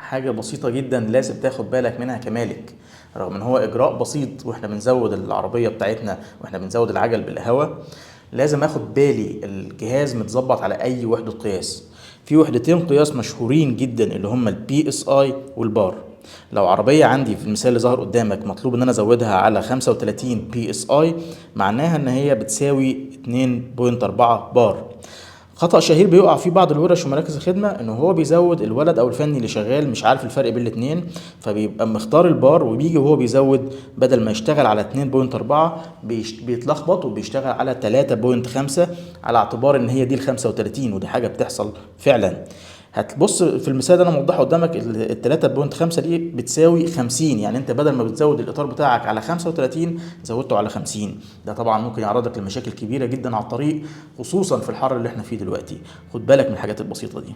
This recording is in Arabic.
حاجة بسيطة جدا لازم تاخد بالك منها كمالك. رغم ان هو اجراء بسيط واحنا بنزود العربية بتاعتنا واحنا بنزود العجل بالهواء، لازم اخد بالي الجهاز متظبط على اي وحدة قياس. في وحدتين قياس مشهورين جدا اللي هما البي اس اي والبار. لو عربية عندي في المثال اللي ظهر قدامك مطلوب ان انا ازودها على 35 بي اس اي، معناها ان هي بتساوي 2.4 بار. خطأ شهير بيقع فيه بعض الورش ومراكز الخدمة ان هو بيزود الولد او الفني اللي شغال مش عارف الفرق بين الاتنين، فبيبقى مختار البار وبيجي وهو بيزود بدل ما يشتغل على 2.4 بيتلخبط وبيشتغل على 3.5 على اعتبار ان هي دي ال 35، ودي حاجة بتحصل فعلا. هتبص في المثال اللي انا موضحه قدامك ال 3.5 دي بتساوي 50، يعني انت بدل ما بتزود الاطار بتاعك على 35 زودته على 50. ده طبعا ممكن يعرضك لمشاكل كبيره جدا على الطريق، خصوصا في الحر اللي احنا فيه دلوقتي. خد بالك من الحاجات البسيطه دي.